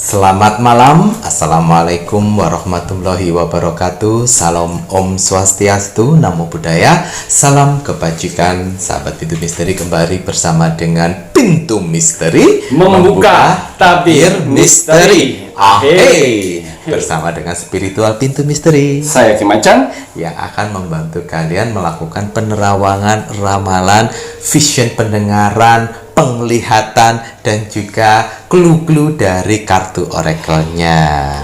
Selamat malam, Assalamualaikum warahmatullahi wabarakatuh. Salam Om Swastiastu, Namo Buddhaya. Salam kebajikan. Sahabat Pintu Misteri kembali bersama dengan Pintu Misteri Membuka tabir misteri. Bersama dengan spiritual Pintu Misteri, Saya Kim Acan, yang akan membantu kalian melakukan penerawangan, ramalan, vision pendengaran, penglihatan, dan juga clue-clue dari kartu oracle-nya.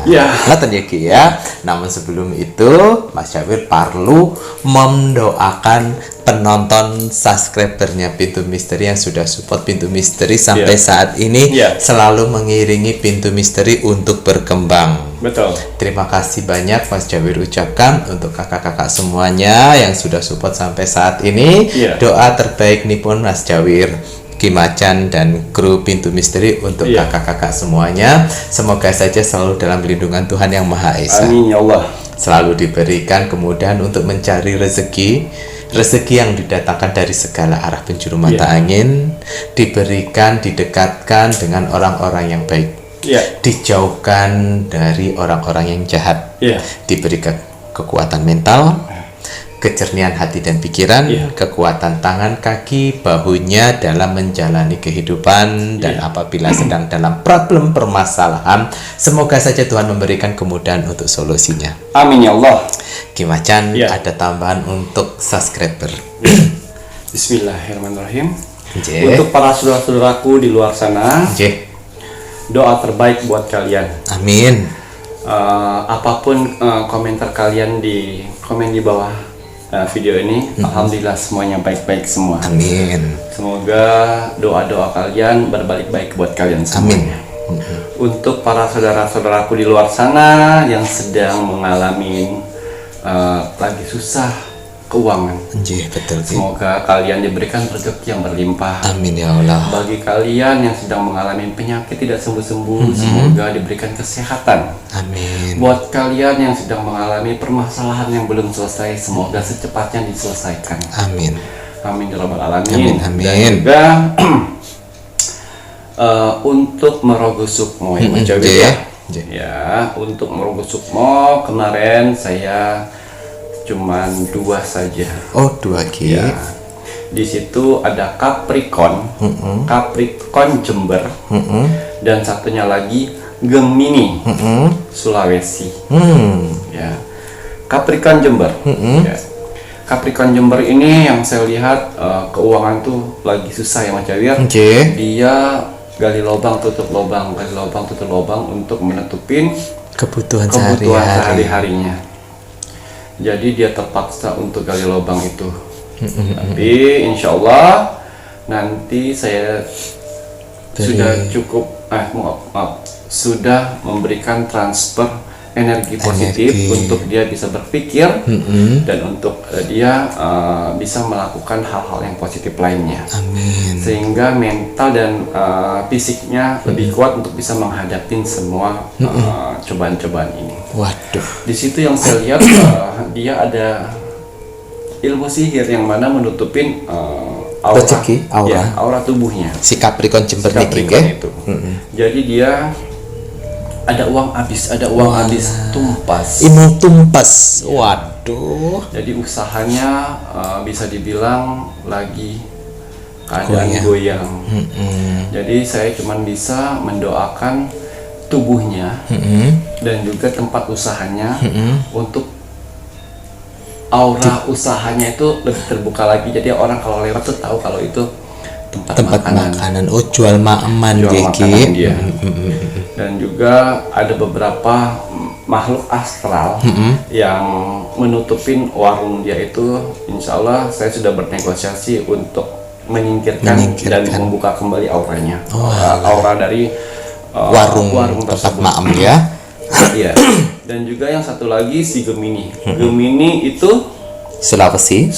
Ya. Ngeten ya Ki ya. Namun sebelum itu, Mas Syawir perlu mendoakan penonton subscribernya Pintu Misteri yang sudah support Pintu Misteri sampai saat ini, selalu mengiringi Pintu Misteri untuk berkembang. betul. Terima kasih banyak Mas Jawir ucapkan untuk kakak-kakak semuanya yang sudah support sampai saat ini. Doa terbaik nih pun Mas Jawir, Kim Acan, dan kru Pintu Misteri untuk kakak-kakak semuanya. Semoga saja selalu dalam lindungan Tuhan Yang Maha Esa. Amin ya Allah. Selalu diberikan kemudahan untuk mencari rezeki yang didatangkan dari segala arah penjuru mata angin, diberikan, didekatkan dengan orang-orang yang baik, dijauhkan dari orang-orang yang jahat, diberikan kekuatan mental, kejernihan hati dan pikiran, kekuatan tangan, kaki, bahunya dalam menjalani kehidupan, dan apabila sedang dalam problem permasalahan, semoga saja Tuhan memberikan kemudahan untuk solusinya. Amin ya Allah. Kim Acan, ada tambahan untuk subscriber. Bismillahirrahmanirrahim. Untuk para saudara-saudaraku di luar sana, doa terbaik buat kalian. Amin. Apapun komentar kalian di komen di bawah video ini, alhamdulillah semuanya baik-baik semua. Amin. Semoga doa-doa kalian berbalik baik buat kalian semuanya. Untuk para saudara-saudaraku di luar sana yang sedang mengalami lagi susah keuangan, betul. semoga kalian diberikan rezeki yang berlimpah. Amin ya Allah. Bagi kalian yang sedang mengalami penyakit tidak sembuh-sembuh, semoga diberikan kesehatan. Amin. Buat kalian yang sedang mengalami permasalahan yang belum selesai, semoga secepatnya diselesaikan. Amin. Amin ya rabbal alamin. Amin. Dan juga untuk Merogo Sukmo ya Mas Jawi ya, untuk Merogo Sukmo kemarin saya cuman 2 saja. Oh, 2 Ki. Ya. Di situ ada Capricorn, Capricorn Jember, dan satunya lagi Gemini, Sulawesi. Ya. Capricorn Jember. Ya. Capricorn Jember ini yang saya lihat keuangan tuh lagi susah ya Mas Jawir. Dia gali lubang tutup lubang, gali lubang tutup lubang untuk menutupin kebutuhan sehari-harinya. Jadi dia terpaksa untuk gali lubang itu. Tapi insya Allah nanti saya sudah cukup sudah memberikan transfer energi positif untuk dia bisa berpikir dan untuk dia bisa melakukan hal-hal yang positif lainnya. Amin. Sehingga mental dan fisiknya lebih kuat untuk bisa menghadapi semua cobaan-cobaan ini. Waduh. Di situ yang saya lihat dia ada ilmu sihir yang mana menutupin aura tubuhnya. Si Capricorn Jember itu. Jadi dia ada uang habis tumpas. Ini tumpas. Waduh. Jadi usahanya bisa dibilang lagi keadaan goyang. Jadi saya cuma bisa mendoakan tubuhnya dan juga tempat usahanya untuk aura usahanya itu lebih terbuka lagi. Jadi orang kalau lewat tuh tahu kalau itu tempat makanan. Oh, jual makanan dia. Dan juga ada beberapa makhluk astral yang menutupin warung dia itu. Insya Allah saya sudah bernegosiasi untuk menyingkirkan dan membuka kembali auranya. Aura dari warung tempat maam ya. Iya. Dan juga yang satu lagi si Gemini. Gemini itu Sulawesi.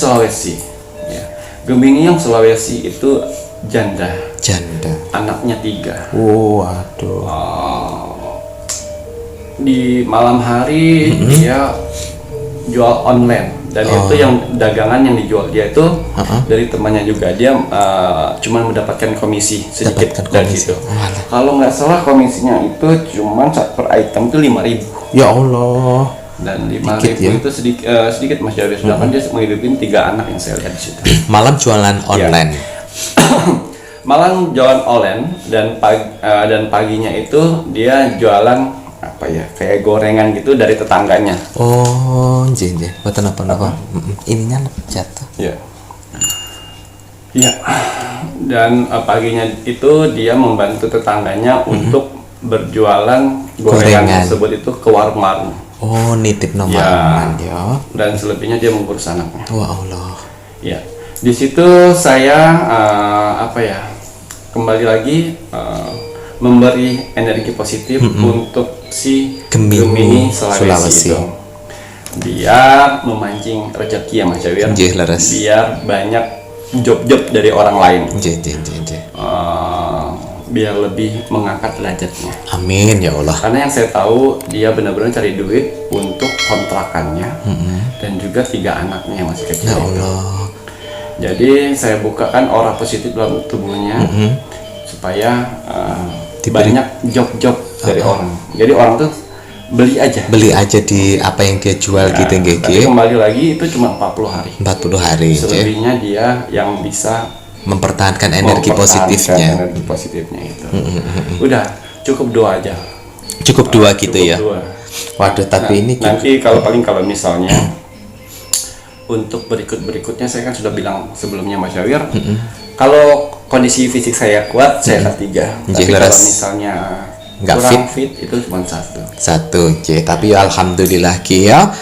Ya. Gemini yang Sulawesi itu janda. Anaknya 3. Waduh. Di malam hari dia jual online, dan itu yang dagangan yang dijual dia itu dari temannya juga. Dia cuma mendapatkan komisi sedikit Dapatkan dari komisi. situ. Kalau nggak salah komisinya itu cuma per item itu 5.000, Ya Allah. dan 5.000 Dikit ya. itu sedikit Mas Jawi. Sedangkan dia menghidupin 3 anak yang saya lihat di situ. Malam jualan online. Malam jualan online, dan paginya itu dia jualan apa ya, kayak gorengan gitu dari tetangganya. Oh, nggih. Boten apa-apa. Ininya jatuh. Iya. Iya. Dan paginya itu dia membantu tetangganya untuk berjualan gorengan Gorengan. tersebut itu ke warung-warung. Oh, nitip nomor Ya. ya. Dan selebihnya dia mengurus anaknya. Wah Allah. Ya. Di situ saya kembali lagi memberi energi positif untuk si Gemini Sulawesi Sulawesi. itu. Biar memancing rezeki ya Mas Jawir. Nggih, leres. Biar banyak job-job dari orang lain. Nggih. Biar lebih mengangkat derajatnya. Amin ya Allah. Karena yang saya tahu dia benar-benar cari duit untuk kontrakannya dan juga 3 anaknya yang masih kecil. Ya itu. Allah. Jadi saya bukakan aura positif dalam tubuhnya supaya banyak job-job dari orang. Jadi orang tuh beli aja di apa yang dia jual gitu nggih. tapi kembali lagi itu cuma 40 hari. 40 hari nggih. Selebihnya dia yang bisa Mempertahankan energi positifnya. energi positifnya itu. Udah cukup doa aja. Cukup 2 gitu ya. Doa. Waduh, tapi ini juga Nanti kalau misalnya untuk berikutnya saya kan sudah bilang sebelumnya Mas Jawir, kalau kondisi fisik saya kuat saya akan 3. Tapi Jelas. kalau misalnya Nggak kurang fit itu cuma 1. tapi alhamdulillah Ki ya.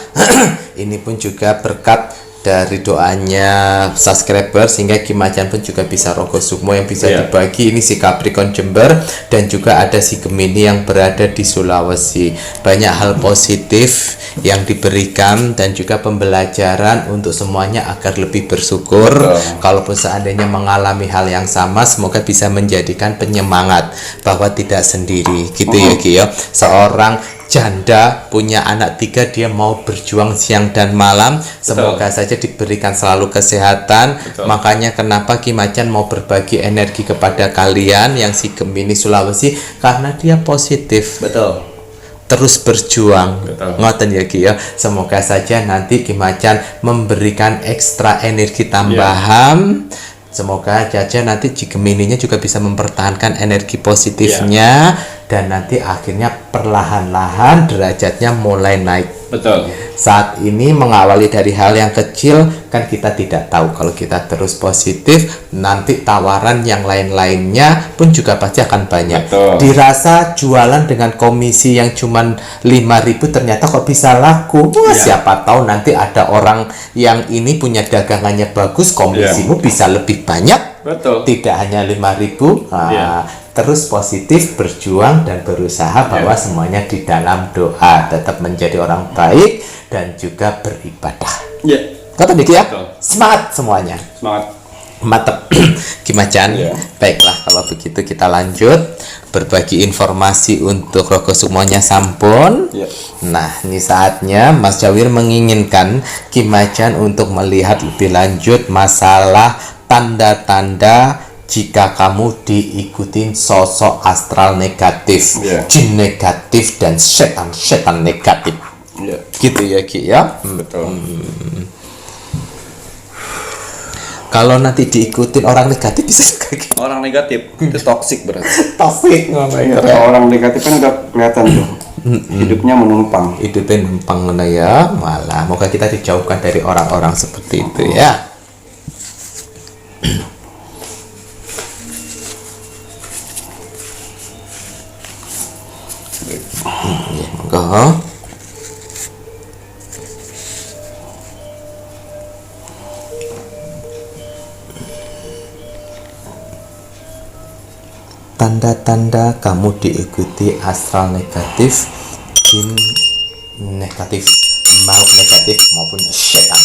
Ini pun juga berkat dari doanya subscriber sehingga Ki Macan pun juga bisa Rogo Sukmo yang bisa dibagi. Ini si Capricorn Jember dan juga ada si Gemini yang berada di Sulawesi. Banyak hal positif yang diberikan dan juga pembelajaran untuk semuanya agar lebih bersyukur. Kalaupun seandainya mengalami hal yang sama, semoga bisa menjadikan penyemangat bahwa tidak sendiri gitu ya Ki ya. Seorang janda punya anak 3, dia mau berjuang siang dan malam. Semoga saja diberikan selalu kesehatan. Makanya kenapa Ki Macan mau berbagi energi kepada kalian yang si Gemini Sulawesi, karena dia positif. Terus berjuang. Ngoten ya Ki ya. Semoga saja nanti Ki Macan memberikan ekstra energi tambahan. Semoga saja nanti Gemininya juga bisa mempertahankan energi positifnya dan nanti akhirnya perlahan-lahan derajatnya mulai naik. Saat ini mengawali dari hal yang kecil kan kita tidak tahu. Kalau kita terus positif, nanti tawaran yang lain-lainnya pun juga pasti akan banyak. Dirasa jualan dengan komisi yang cuman 5.000 ternyata kok bisa laku. Siapa tahu nanti ada orang yang ini punya dagangannya bagus, komisimu bisa lebih banyak. Tidak hanya 5.000. Terus positif, berjuang dan berusaha bahwa semuanya di dalam doa, tetap menjadi orang baik dan juga beribadah. Kata Diki ya, semangat semuanya. Mantap. Ki Macan. Baiklah, kalau begitu kita lanjut berbagi informasi untuk Rogo Sukmonya sampun. Nah, ini saatnya Mas Jawir menginginkan Ki Macan untuk melihat lebih lanjut masalah tanda-tanda jika kamu diikutin sosok astral negatif, jin negatif dan setan-setan negatif. Gitu ya Ki ya. Kalau nanti diikutin orang negatif bisa juga Ki. Orang negatif itu toksik berarti. Toksik Orang negatif kan udah kelihatan tuh. Hidupnya menumpang. Hidupnya numpang ya. Malah moga kita dijauhkan dari orang-orang seperti itu ya. Monggo. Tanda-tanda kamu diikuti astral negatif, jin negatif, makhluk negatif maupun setan.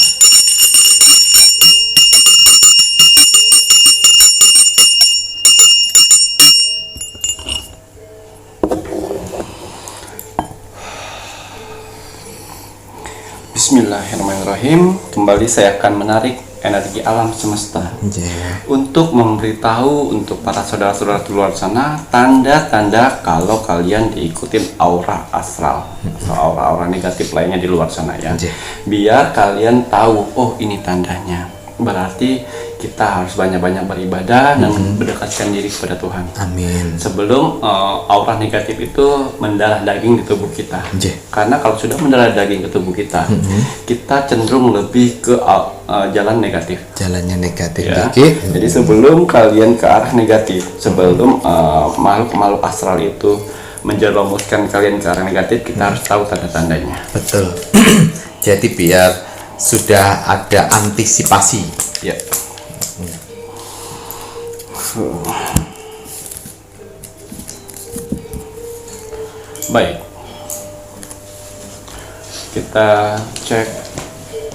Bismillahirrahmanirrahim. Kembali saya akan menarik energi alam semesta Yeah. untuk memberitahu untuk para saudara-saudara di luar sana tanda-tanda kalau kalian diikutin aura astral atau aura-aura negatif lainnya di luar sana ya. Yeah. Biar kalian tahu, oh ini tandanya. Berarti kita harus banyak-banyak beribadah dan mendekatkan diri kepada Tuhan. Amin. Sebelum aura negatif itu mendarah daging di tubuh kita. Yeah. Karena kalau sudah mendarah daging ke tubuh kita, kita cenderung lebih ke jalan negatif. Jalannya negatif Ya. Ki. Jadi sebelum kalian ke arah negatif, sebelum makhluk-makhluk astral itu menjerumuskan kalian ke arah negatif, kita harus tahu tanda-tandanya. Betul. Jadi biar sudah ada antisipasi. Ya. Baik. Kita cek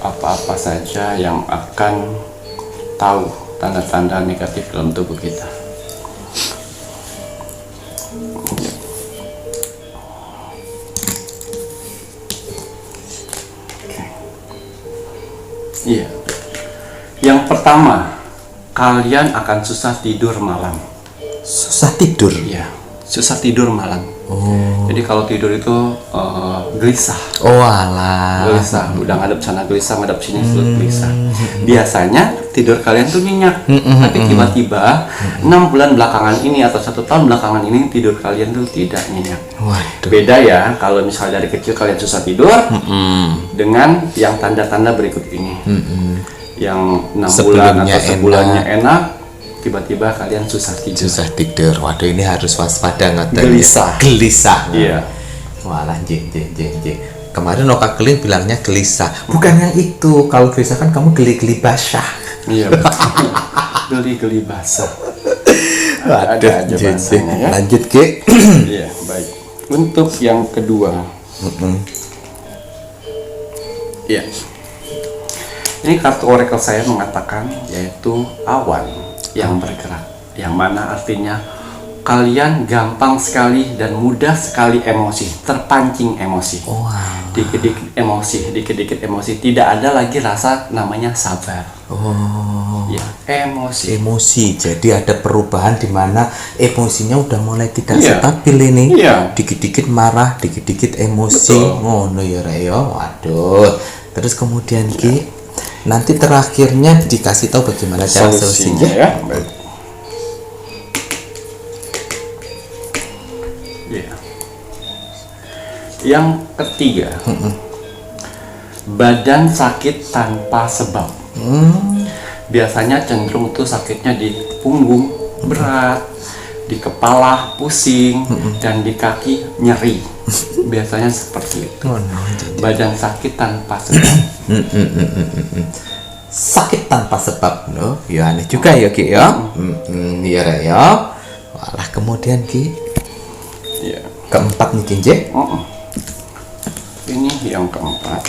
apa-apa saja yang akan tahu tanda-tanda negatif dalam tubuh kita. Iya. Yang pertama, kalian akan susah tidur malam. Susah tidur. Iya, susah tidur malam. Jadi kalau tidur itu gelisah. Oh alah. Gelisah, udah ngadep sana gelisah, ngadep sini gelisah. Biasanya tidur kalian tuh nyenyak, tapi tiba-tiba 6 bulan belakangan ini atau 1 tahun belakangan ini tidur kalian tuh tidak nyenyak. Waduh. Beda ya, kalau misalnya dari kecil kalian susah tidur dengan yang tanda-tanda berikut ini. Yang 6 bulan Sebelumnya atau sebulannya enak, tiba-tiba kalian susah tidur. Susah tidur. Waduh, ini harus waspada ngoten. Gelisah. Gelisah. Iya. Walah, jeng. Kemarin Oka Keling bilangnya gelisah. Bukan yang itu. Kalau gelisah kan kamu geli-geli basah. Iya betul. Geli-geli basah. Ada aja jeng. bahasanya ya. Lanjut, Ki. Iya, baik. Untuk yang kedua. Iya. Ini kartu oracle saya mengatakan yaitu awan yang bergerak. Yang mana artinya kalian gampang sekali dan mudah sekali emosi, terpancing emosi. Wow. Dikit-dikit emosi. Tidak ada lagi rasa namanya sabar. Oh. Ya, emosi. Emosi. Jadi ada perubahan di mana emosinya udah mulai tidak Iya. stabil ini. Iya. Dikit-dikit marah, dikit-dikit emosi. Betul. Ngono ya, Rek, ya. Waduh. Terus kemudian Ki, nanti terakhirnya dikasih tahu bagaimana cara solusinya. ya. Baik. Ya. Yang ketiga, badan sakit tanpa sebab. Biasanya cenderung tuh sakitnya di punggung berat, di kepala pusing, dan di kaki nyeri. Biasanya seperti itu. Oh, no. Badan sakit tanpa sebab. Sakit tanpa sebab, no? Ya aneh juga ya Ki ya. Iya Rek ya. Walah, kemudian Ki, Ya. keempat nih Kinje. Ini yang keempat.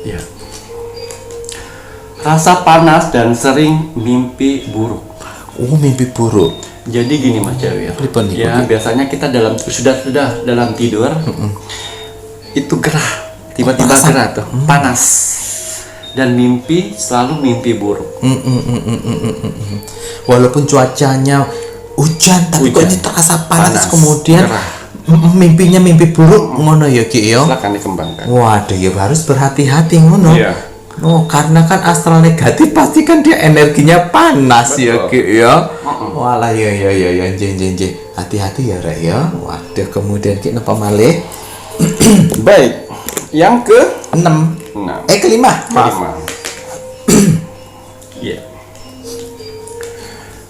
Ya. Rasa panas dan sering mimpi buruk. Oh, mimpi buruk. Jadi gini Mas Jawir. Pripun niku, Ya, Ki? biasanya kita sudah dalam tidur. Itu gerah. Tiba-tiba Panas. gerah tuh, panas. Dan mimpi selalu mimpi buruk. Walaupun cuacanya hujan, tapi kok Hujan. ini terasa panas, Panas, kemudian gerah. mimpinya mimpi buruk ngono ya Ki ya. Silakan dikembangkan. Waduh, ya harus berhati-hati ngono. Iya. Oh, karena kan astral negatif pasti kan dia energinya panas. Betul. Ya Ki ya. Walah ya jeng. Hati-hati ya Rek ya. Waduh, kemudian Ki napa malih? Baik. Yang ke 6. 6. Kelima. Maaf. Iya.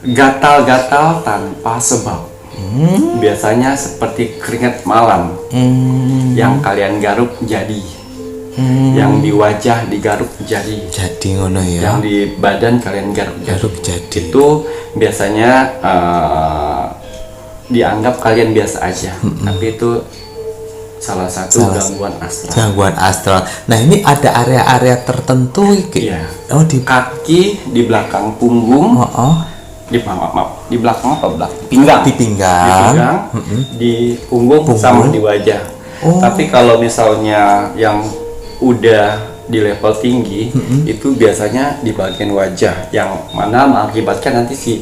Gatal-gatal tanpa sebab. Biasanya seperti keringat malam yang kalian garuk jadi, yang di wajah digaruk jadi, Jadi ngono ya. yang di badan kalian garuk jadi. Garuk jadi. Itu biasanya dianggap kalian biasa aja, tapi itu salah satu gangguan astral. Gangguan astral. Nah, ini ada area-area tertentu Ki. Iya. Oh, di Kaki, di belakang punggung, di belakang apa belakang? Pinggang. Di pinggang. Di punggung, sama di wajah. Tapi kalau misalnya yang udah di level tinggi, itu biasanya di bagian wajah, yang mana mengakibatkan nanti si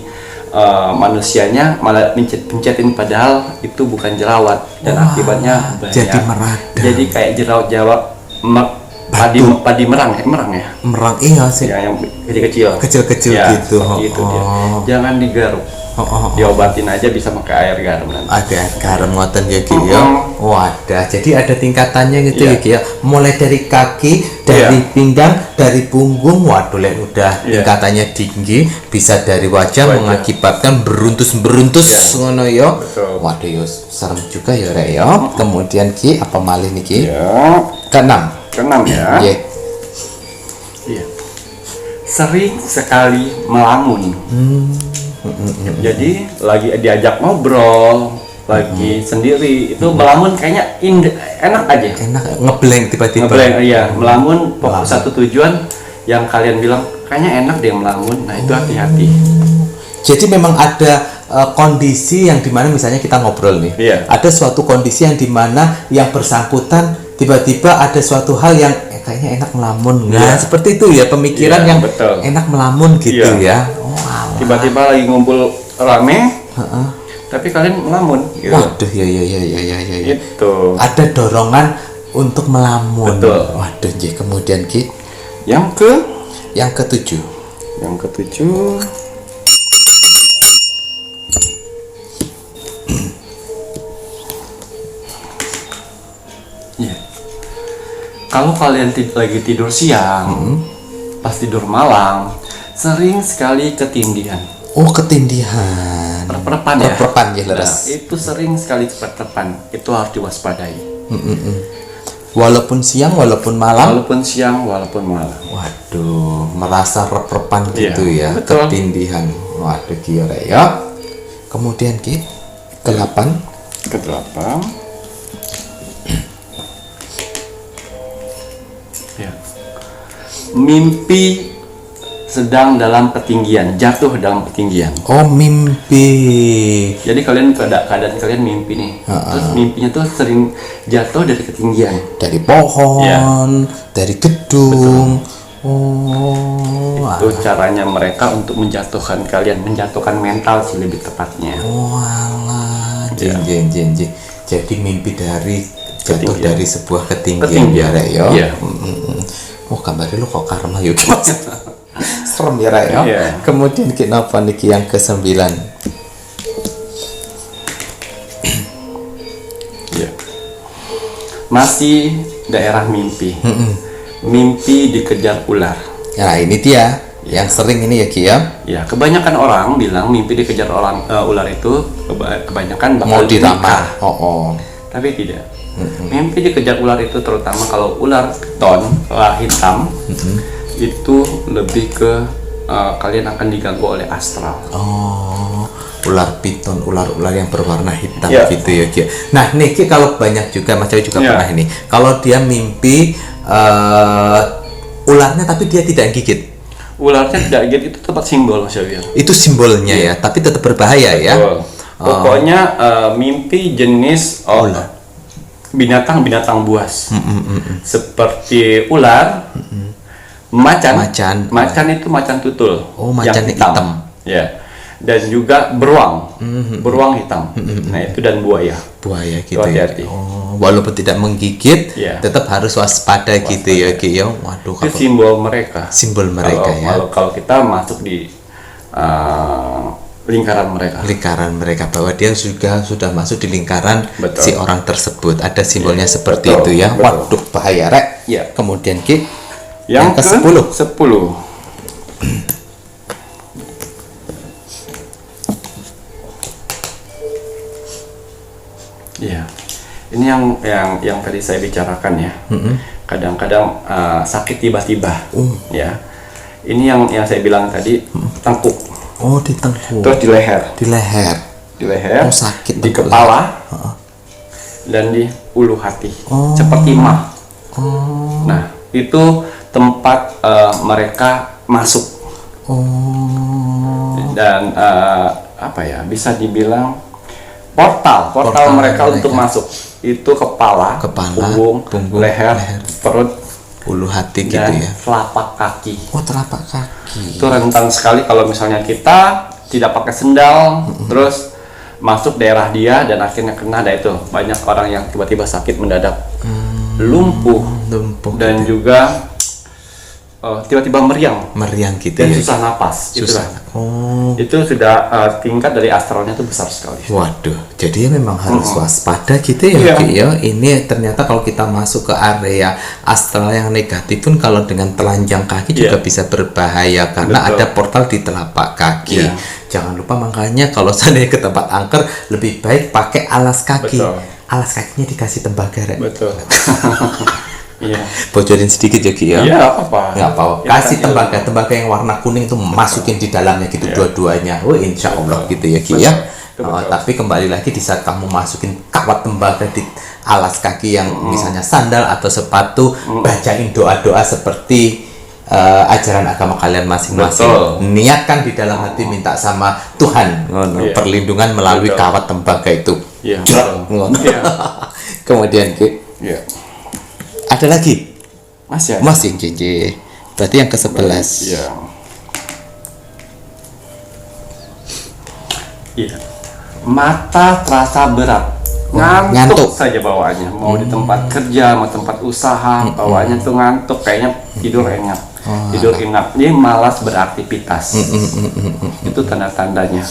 manusianya malah pencetin, padahal itu bukan jerawat, dan akibatnya banyak. Jadi meradang. Jadi kayak jerawat padi merang ya. Merang, iya sih. Ya, yang kecil-kecil. Kecil-kecil ya, gitu. Seperti itu dia. Jangan digaruk. Diobatin aja, bisa pakai air garam nanti. Ada air garam ngoten ya Ki ya. Wadah, jadi ada tingkatannya gitu ya Ki ya. Mulai dari kaki, dari pinggang, dari punggung. Waduh, udah tingkatannya tinggi, bisa dari wajah mengakibatkan beruntus ngono ya. Waduh, yo serem juga ya Rek ya. Kemudian Ki, apa malih niki? Ya. Keenam ya. Iya. Sering sekali melamun. Jadi lagi diajak ngobrol, lagi sendiri itu melamun kayaknya enak aja. Enak, ngeblank tiba-tiba. Iya, melamun fokus satu tujuan yang kalian bilang kayaknya enak deh melamun. Nah, itu hati-hati. Jadi memang ada kondisi yang dimana misalnya kita ngobrol nih, ada suatu kondisi yang dimana yang bersangkutan tiba-tiba ada suatu hal yang kayaknya enak melamun. Nah, seperti itu ya pemikiran yang betul. Enak melamun gitu ya. Tiba-tiba lagi ngumpul rame, tapi kalian melamun. Gitu. Waduh, ya. Itu. Ada dorongan untuk melamun. Betul. Waduh, kemudian Ki, yang ketujuh. Kalau kalian lagi tidur siang, pas tidur malam, sering sekali ketindihan. Oh, ketindihan. Perpan ya. Leres. Nah, itu sering sekali perpan. Itu harus diwaspadai. Walaupun siang, walaupun malam. Waduh, merasa rep-repan gitu ya. Betul. Ketindihan. Waduh, kira ya. Kemudian Ki, ke-8. Ya. Mimpi sedang dalam ketinggian, jatuh dalam ketinggian. Oh, mimpi. Jadi kalian keadaan kalian mimpi nih. Terus mimpinya tuh sering jatuh dari ketinggian. Dari pohon, dari gedung. Itu caranya mereka untuk menjatuhkan kalian, menjatuhkan mental sih lebih tepatnya. Walah, jeng. Jadi mimpi dari jatuh dari sebuah ketinggian ya Rek ya. Gambarnya lu kok karma yuk. Serem ya Rek ya. Kemudian kenapa niki yang ke-9? Masih daerah mimpi. Mimpi dikejar ular. Ya, ini dia yang sering ini ya Ki ya. Ya, kebanyakan orang bilang mimpi dikejar ular itu kebanyakan bakal mau diramah. Tapi tidak. Mimpi dikejar ular itu terutama kalau ular piton, ular hitam, itu lebih ke kalian akan diganggu oleh astral. Ular piton, ular-ular yang berwarna hitam gitu ya Ki. Nah, Niki kalau banyak juga Mas Jawi juga pernah ini. Kalau dia mimpi ularnya tapi dia tidak gigit. Ularnya tidak gigit itu tempat simbol Mas Jawi. Itu simbolnya ya, tapi tetap berbahaya ya. Pokoknya mimpi jenis binatang buas. Seperti ular, macan itu macan tutul. Macan yang hitam. Ya. Dan juga beruang hitam. Nah, itu dan buaya gitu. Hati-hati. Walaupun tidak menggigit, tetap harus waspada gitu ya Ki ya. Waduh, itu simbol mereka. Kalau kita masuk di lingkaran mereka, bahwa dia sudah masuk di lingkaran si orang tersebut. Ada simbolnya seperti itu ya. Waduh, bahaya Rek. Kemudian Ki, yang ke-10. Iya, ini yang tadi saya bicarakan ya. Kadang-kadang sakit tiba-tiba, ya. Ini yang saya bilang tadi, tengkuk. Di tengkuk. Terus di leher. Sakit. Di kepala. Dan di ulu hati. Seperti mah. Nah, itu tempat mereka masuk. Dan bisa dibilang portal mereka untuk masuk. itu kepala, punggung, leher, perut, ulu hati gitu dan ya. telapak kaki. Oh, telapak kaki. Itu rentan sekali kalau misalnya kita tidak pakai sendal, terus masuk daerah dia dan akhirnya kena. Ada itu banyak orang yang tiba-tiba sakit mendadak, lumpuh dan gitu. juga tiba-tiba meriang gitu dan ya. susah napas. Susah. Itu sudah tingkat dari astralnya itu besar sekali. Waduh, jadi memang harus waspada gitu ya, Ki, ya. Ini ternyata kalau kita masuk ke area astral yang negatif pun kalau dengan telanjang kaki juga bisa berbahaya karena ada portal di telapak kaki. Jangan lupa makanya kalau seandainya ke tempat angker lebih baik pakai alas kaki. Alas kakinya dikasih tembaga. Betul. Bocorin sedikit ya, Ki, ya. Iya, apa-apa. Nggak apa-apa. Kasih tembaga yang warna kuning itu masukin di dalamnya gitu dua-duanya. Oh, insya Allah gitu ya, Ki, ya. Tapi kembali lagi di saat kamu masukin kawat tembaga di alas kaki yang misalnya sandal atau sepatu, bacain doa-doa seperti ajaran agama kalian masing-masing. Niatkan di dalam hati minta sama Tuhan perlindungan melalui kawat tembaga itu. Kemudian, Ki. Ada lagi? Masih JJ. Berarti yang ke-11. Iya. Mata terasa berat. Ngantuk saja bawaannya. Mau di tempat kerja, mau tempat usaha, bawaannya tuh ngantuk, kayaknya tidur enak. Tidur enak. Jadi malas beraktivitas. Itu tanda-tandanya.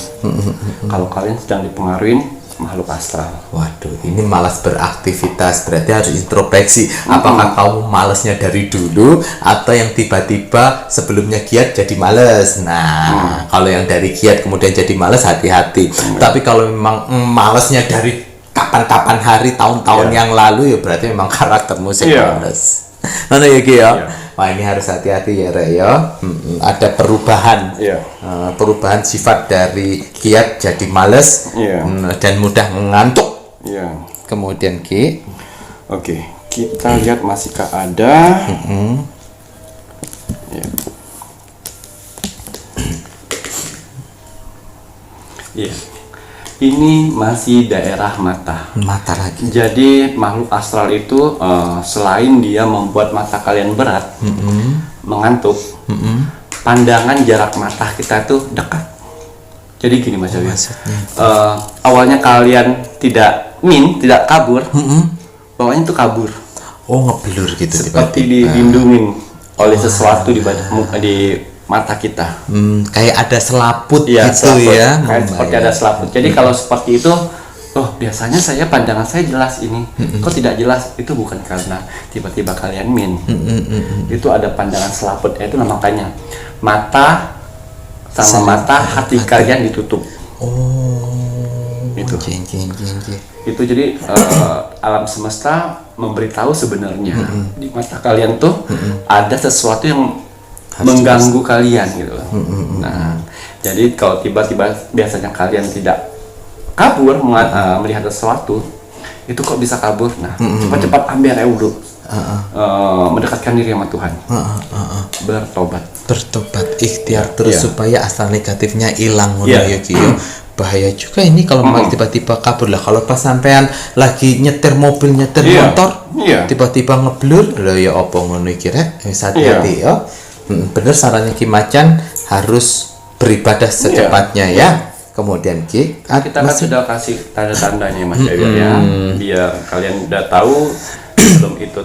Kalau kalian sedang dipengaruhi makhluk astral. Waduh, ini malas beraktivitas, berarti harus introspeksi. Apakah kamu malasnya dari dulu atau yang tiba-tiba sebelumnya giat jadi malas? Nah, kalau yang dari giat kemudian jadi malas, hati-hati. Tapi kalau memang malasnya dari kapan-kapan hari, tahun-tahun yang lalu, ya berarti memang karaktermu sih malas. Mana ya, Ki, ya? Wah, ini harus hati-hati ya, Re, ya. Ada perubahan, perubahan sifat dari giat jadi males dan mudah mengantuk. Kemudian, Ki. Oke, kita lihat masihkah ada. Ini masih daerah mata. Mata lagi. Jadi makhluk astral itu selain dia membuat mata kalian berat, mengantuk, pandangan jarak mata kita itu dekat. Jadi gini Mas Jawi, awalnya kalian tidak kabur, bawahnya itu kabur. Oh, ngeblur gitu. Seperti dilindungin oleh sesuatu di mata kita. Kayak ada selaput ya, gitu selaput. Ya. Kayak seperti ada selaput. Jadi kalau seperti itu, biasanya pandangan saya jelas ini. Kok tidak jelas? Itu bukan karena tiba-tiba kalian itu ada pandangan selaput. Itu makanya mata sama mata hati kalian ditutup. Itu. Itu jadi alam semesta memberitahu sebenarnya di mata kalian tuh ada sesuatu yang mengganggu kalian gitu loh. Nah, jadi kalau tiba-tiba biasanya kalian tidak kabur melihat sesuatu, itu kok bisa kabur? Nah, cepat-cepat ambil wudhu, mendekatkan diri sama Tuhan, bertobat, ikhtiar terus supaya asal negatifnya hilang. Bahaya juga ini kalau tiba-tiba kabur lah. Kalau pas sampean lagi nyetir mobil, nyetir motor, tiba-tiba ngeblur, loh ya opo ngono iki rek, hati-hati ya. Bener sarannya Ki Macan, harus beribadah secepatnya ya. Kemudian Ki, kita kan sudah kasih tanda-tandanya Mas Jawi ya, biar kalian udah tahu sebelum itu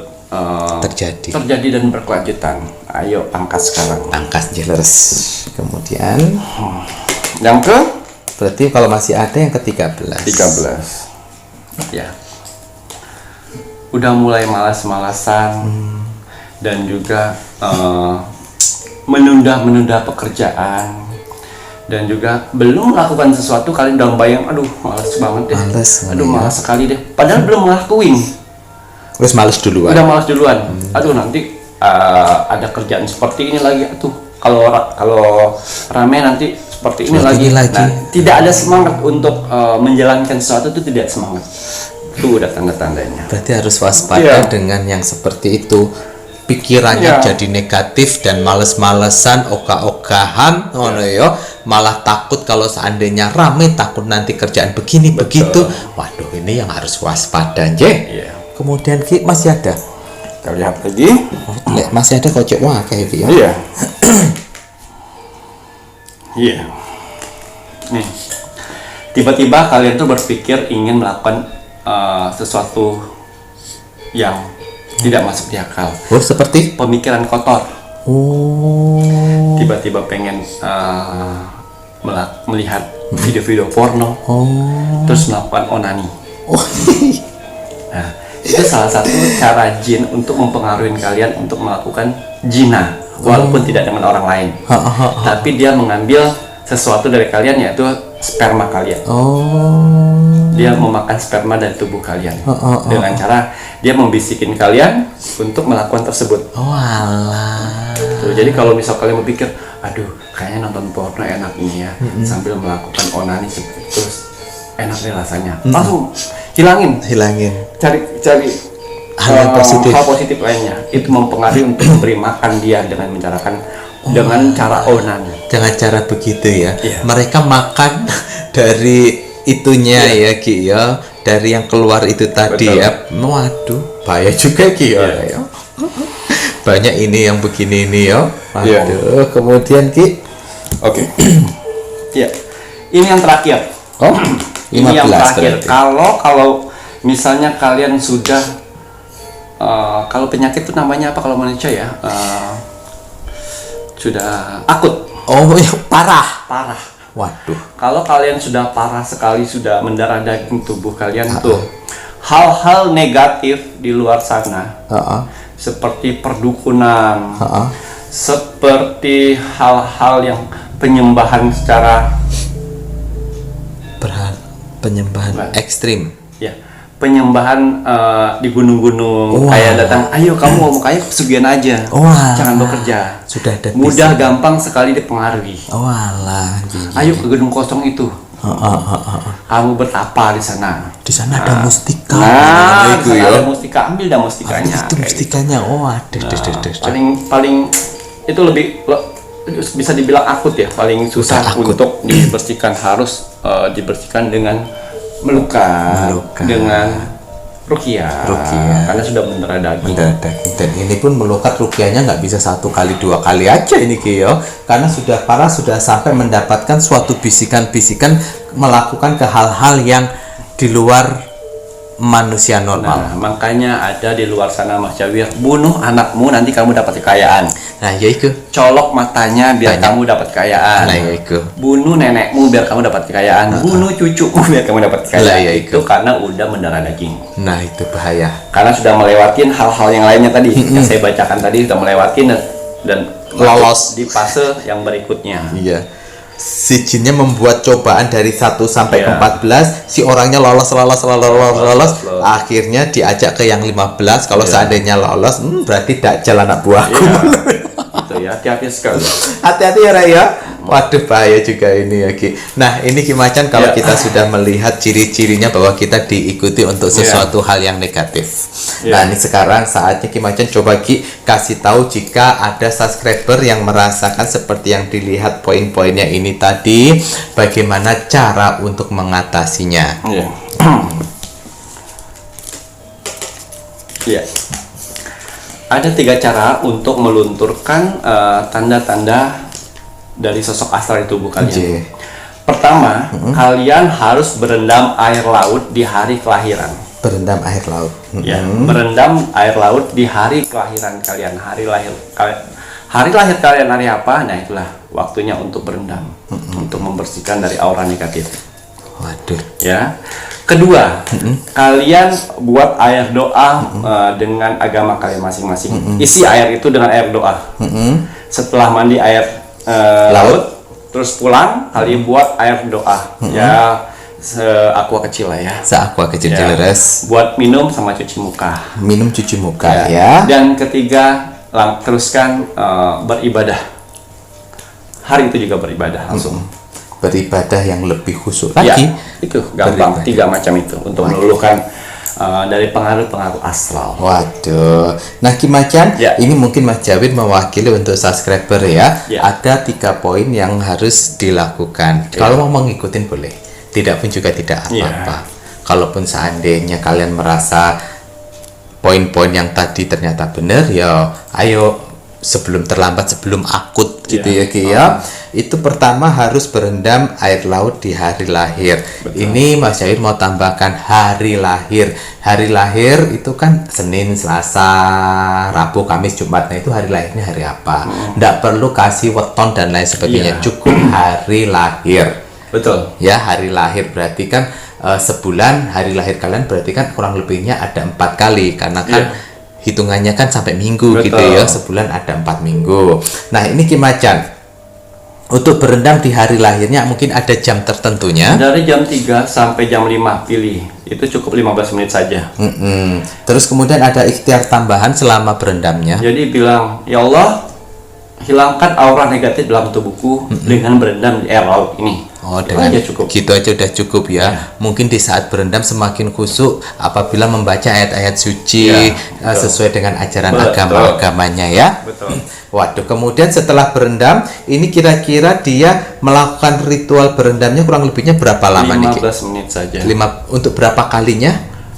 terjadi dan berkelanjutan. Ayo pangkas sekarang. Pangkas jelas. Kemudian yang berarti kalau masih ada yang ke-13. 13. Ya. Udah mulai malas-malasan dan juga menunda pekerjaan dan juga belum melakukan sesuatu, kalian udah bayang, aduh malas banget deh, malas sekali deh, padahal belum ngelakuin, terus malas duluan, aduh nanti ada kerjaan seperti ini lagi, kalau rame nanti seperti ini lagi. Nah, tidak ada semangat untuk menjalankan sesuatu, itu tidak semangat, itu udah tanda-tandanya. Berarti harus waspada dengan yang seperti itu. Pikirannya jadi negatif dan males-malesan, ogah-ogahan, malah takut kalau seandainya rame, takut nanti kerjaan begini begitu. Waduh, ini yang harus waspada, Iya. Kemudian Ki masih ada. Kita lihat lagi. Masih ada kocek wah kayak gitu ya. Iya. Iya. Nih. Tiba-tiba kalian tuh berpikir ingin melakukan sesuatu yang tidak masuk di akal. Oh, seperti Pemikiran kotor. oh. Tiba-tiba pengen melihat video-video porno. Oh. Terus melakukan onani. Oh. Nah, itu salah satu cara jin untuk mempengaruhi kalian untuk melakukan zina, walaupun tidak dengan orang lain. Tapi dia mengambil sesuatu dari kalian, yaitu sperma kalian. Dia memakan sperma dari tubuh kalian dengan cara dia membisikin kalian untuk melakukan tersebut. Walah. Tuh, jadi kalau misal kalian berpikir, aduh, kayaknya nonton porno enak ini ya, sambil melakukan onani terus enak nih rasanya, langsung hilangin, cari hal positif lainnya. Itu mempengaruhi untuk memberi makan dia dengan mencarakan dengan cara onani. Dengan cara begitu ya. Iya. Mereka makan dari itunya ya Ki ya, dari yang keluar itu tadi. Betul. Ya. Waduh, bahaya juga Ki ya. Iya. Banyak ini yang begini ini ya. Waduh, Iya. kemudian Ki. Oke. Iya. Ini yang terakhir. Oh, Ini yang 15 terakhir. berarti. Kalau misalnya kalian sudah kalau penyakit itu namanya apa kalau manusia ya? Sudah akut. Oh, ya, parah. Waduh. Kalau kalian sudah parah sekali, sudah mendarah daging tubuh kalian tuh, hal-hal negatif di luar sana, seperti perdukunan, seperti hal-hal yang penyembahan secara penyembahan ekstrim. ya, penyembahan di gunung-gunung, kayak datang, ayo kamu mau kaya pesugihan aja, jangan bekerja. Sudah ada Mudah gampang sekali dipengaruhi. Walah. Ayo ke gedung kosong itu. Kamu bertapa di sana. Di sana ada mustika. Nah, itu di sana ya. ada mustika, ambil dah mustikanya. Itu mustikanya. Oh, ada. Paling itu lebih bisa dibilang akut ya, paling susah untuk dibersihkan, harus dibersihkan dengan melukat. Dengan ruqyah, karena sudah mendarah daging. Dan ini pun melukat ruqyahnya nggak bisa 1 kali 2 kali aja ini Ki yo, karena sudah parah, sudah sampai mendapatkan suatu bisikan-bisikan melakukan ke hal-hal yang di luar manusia normal. Nah, makanya ada di luar sana Mas Jawir, bunuh anakmu nanti kamu dapat kekayaan. Nah, ya itu. Colok matanya biar kamu dapat kekayaan. Nah, ya itu. Bunuh nenekmu biar kamu dapat kekayaan. Bunuh cucumu biar kamu dapat kekayaan. Lah, ya itu karena udah mendarah daging. Nah, itu bahaya. Karena sudah melewatin hal-hal yang lainnya tadi yang saya bacakan tadi, sudah melewatin dan Lolos di fase yang berikutnya. Iya. Si jinnya membuat cobaan dari 1 sampai ke Iya. 14, si orangnya lolos, akhirnya diajak ke yang 15. Kalau seandainya lolos, berarti dajjal anak buahku. Itu ya, hati-hati sekali. Hati-hati ya Raya. Waduh, bahaya juga ini ya Ki. Nah, ini Ki Macan kalau kita sudah melihat ciri-cirinya bahwa kita diikuti untuk sesuatu hal yang negatif. Nah, ini sekarang saatnya Ki Macan coba Ki kasih tahu jika ada subscriber yang merasakan seperti yang dilihat poin-poinnya ini tadi, bagaimana cara untuk mengatasinya. Iya. Iya. Ada 3 cara untuk melunturkan tanda-tanda dari sosok astral di tubuh kalian. Pertama, kalian harus berendam air laut di hari kelahiran. Berendam air laut. Ya, berendam air laut di hari kelahiran kalian. Hari lahir kalian hari apa? Nah, itulah waktunya untuk berendam, untuk membersihkan dari aura negatif. Waduh. Ya. Kedua, kalian buat air doa dengan agama kalian masing-masing. Isi air itu dengan air doa. Setelah mandi air laut, terus pulang, kalian buat air doa. Ya, aqua kecil lah ya. Aqua kecil res. Buat minum sama cuci muka. Minum cuci muka ya. Dan ketiga, teruskan beribadah. Hari itu juga beribadah langsung. Beribadah yang lebih khusyuk lagi. Ya, itu gampang. 3 macam itu untuk meluluhkan dari pengaruh-pengaruh astral. Waduh. Nah, Ki Macan, Ya. ini mungkin Mas Jawid mewakili untuk subscriber ya. Ya. Ada 3 poin yang harus dilakukan. Ya. Kalau mau mengikutin boleh. Tidak pun juga tidak apa-apa. Kalaupun seandainya kalian merasa poin-poin yang tadi ternyata benar, ya ayo sebelum terlambat, sebelum akut gitu ya Ki ya. Itu pertama harus berendam air laut di hari lahir. Ini Mas Jawid mau tambahkan hari lahir. Hari lahir itu kan Senin, Selasa, Rabu, Kamis, Jumat. Nah itu hari lahirnya hari apa? Nggak perlu kasih weton dan lain sebagainya. Cukup hari lahir. Betul. Ya, hari lahir berarti kan sebulan hari lahir kalian berarti kan kurang lebihnya ada 4 kali karena kan hitungannya kan sampai minggu. Betul. Gitu ya, sebulan ada 4 minggu. Nah ini Ki Macan, untuk berendam di hari lahirnya mungkin ada jam tertentunya. Dari jam 3 sampai jam 5 pilih. Itu cukup 15 menit saja. Terus kemudian ada ikhtiar tambahan selama berendamnya. Jadi bilang, ya Allah, hilangkan aura negatif dalam tubuhku dengan berendam di air laut ini. Oh, Itu dengan aja cukup. gitu aja udah cukup ya. Mungkin di saat berendam semakin khusyuk apabila membaca ayat-ayat suci sesuai dengan ajaran agama-agamanya ya. Betul. Waduh, kemudian setelah berendam, ini kira-kira dia melakukan ritual berendamnya kurang lebihnya berapa lama nih? 15 menit saja. Untuk berapa kalinya?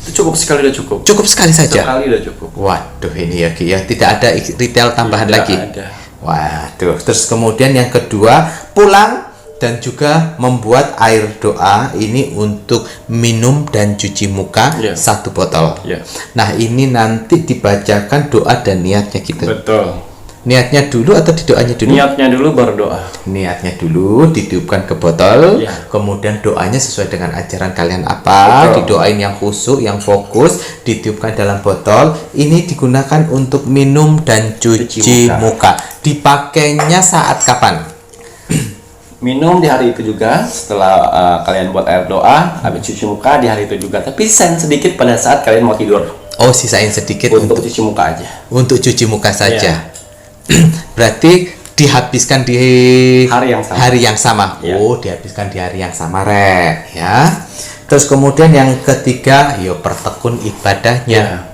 Itu cukup sekali, udah cukup. Cukup sekali saja. Sekali udah cukup. Waduh, ini ya Ki ya, tidak ada ritual tambahan Tidak lagi. ada. Waduh, terus kemudian yang kedua, pulang dan juga membuat air doa ini untuk minum dan cuci muka 1 botol. Ya. Nah, ini nanti dibacakan doa dan niatnya gitu. Betul. Niatnya dulu atau didoanya dulu? Niatnya dulu baru doa. Niatnya dulu ditiupkan ke botol, Ya. kemudian doanya sesuai dengan ajaran kalian apa, Betul. didoain yang khusyuk, yang fokus, ditiupkan dalam botol. Ini digunakan untuk minum dan cuci muka. Dipakainya saat kapan? Minum di hari itu juga setelah kalian buat air doa, habis cuci muka di hari itu juga. Tapi sisain sedikit pada saat kalian mau tidur. Oh, sisain sedikit Untuk cuci muka aja. untuk cuci muka saja. Iya. Berarti dihabiskan di Hari yang sama. Iya. Oh, dihabiskan di hari yang sama, Rek, ya. Terus kemudian yang ketiga, yo pertekun ibadahnya.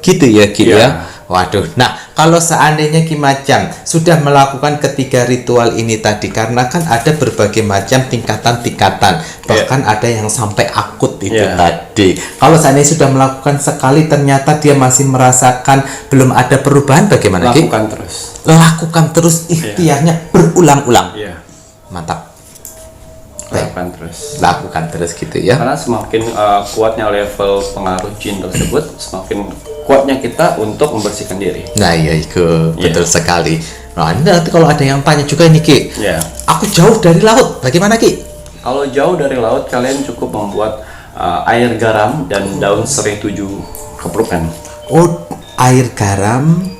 Gitu ya, Ki Iya. ya. Waduh. Nah, kalau seandainya Ki Macan sudah melakukan ketiga ritual ini tadi, karena kan ada berbagai macam tingkatan-tingkatan, bahkan ada yang sampai akut itu tadi. Kalau seandainya sudah melakukan sekali ternyata dia masih merasakan belum ada perubahan, bagaimana Ki? Lakukan terus. Lakukan terus ikhtiarnya berulang-ulang. Iya. Mantap. Lakukan terus. Lakukan terus gitu ya. Karena semakin kuatnya level pengaruh jin tersebut, semakin kuatnya kita untuk membersihkan diri. Nah, iya itu betul sekali. Nah, ini nanti kalau ada yang tanya juga nih Ki, Ya. aku jauh dari laut, bagaimana Ki? Kalau jauh dari laut, kalian cukup membuat air garam dan daun serai 7 keprukan. Oh, air garam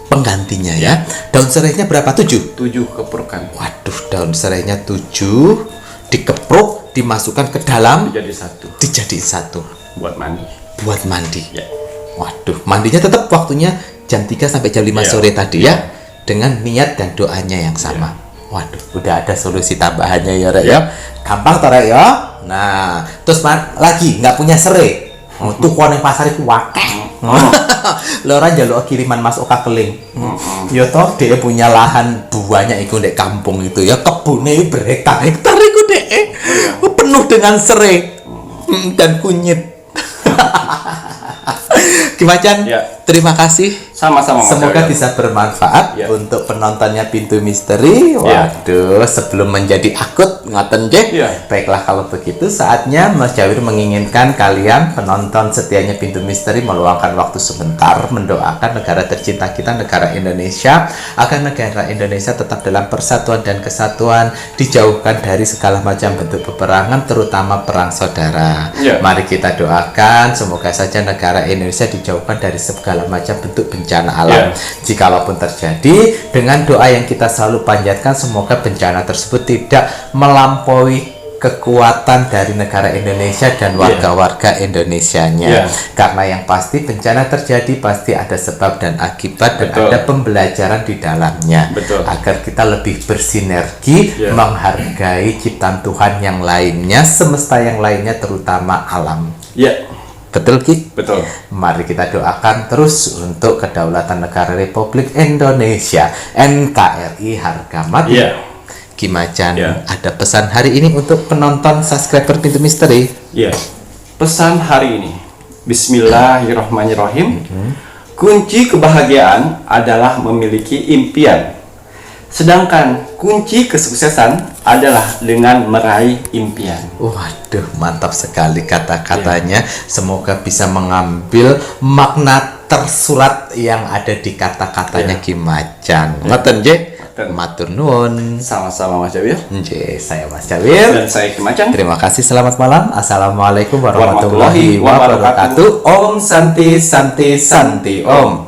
penggantinya ya. Daun serainya berapa? 7? 7 keprukan. Waduh, daun serainya 7 dikepruk, dimasukkan ke dalam, Jadi satu dijadiin satu buat mandi. buat mandi. Ya. Waduh, mandinya tetap waktunya jam 3 sampai jam 5 sore tadi ya, dengan niat dan doanya yang sama. Waduh, udah ada solusi tambahannya ya, Rek ya. Gampang toh, Rek ya. Nah, terus lagi nggak punya serai. Tuh yang pasar itu wakeh. Lora njaluk kiriman Mas Oka keling. Ya toh dia punya lahan banyak iku ndek kampung itu ya, kebune berhektar-hektar iku dek. Penuh dengan serai dan kunyit. Ki Macan, terima kasih. Sama-sama. Semoga bisa bermanfaat untuk penontonnya Pintu Misteri. Waduh, sebelum menjadi akut ngoten nggih. Baiklah kalau begitu saatnya Mas Jawir menginginkan kalian penonton setianya Pintu Misteri meluangkan waktu sebentar mendoakan negara tercinta kita, negara Indonesia, agar negara Indonesia tetap dalam persatuan dan kesatuan, dijauhkan dari segala macam bentuk peperangan, terutama perang saudara. Mari kita doakan semoga saja negara Indonesia dijauhkan dari segala macam bentuk bencana alam. Jikalaupun terjadi, dengan doa yang kita selalu panjatkan, semoga bencana tersebut tidak melampaui kekuatan dari negara Indonesia dan warga-warga Indonesianya. Karena yang pasti bencana terjadi pasti ada sebab dan akibat, dan ada pembelajaran di dalamnya. Agar kita lebih bersinergi menghargai ciptaan Tuhan yang lainnya, semesta yang lainnya, terutama alam. Betul Ki? Betul. Mari kita doakan terus untuk kedaulatan negara Republik Indonesia, NKRI harga mati. Iya. Ki Macan, Iya. ada pesan hari ini untuk penonton subscriber Pintu Misteri. Iya. Pesan hari ini. Bismillahirrahmanirrahim. Kunci kebahagiaan adalah memiliki impian. Sedangkan kunci kesuksesan adalah dengan meraih impian. Waduh, mantap sekali kata-katanya. Semoga bisa mengambil makna tersurat yang ada di kata-katanya Ki Macan. Ngoten nggih? Matur nuwun. Sama-sama Mas Jawir. Nggih, saya Mas Jawir. Dan saya Ki Macan. Terima kasih, selamat malam. Assalamualaikum warahmatullahi wabarakatuh. Om Santi Santi Santi Om.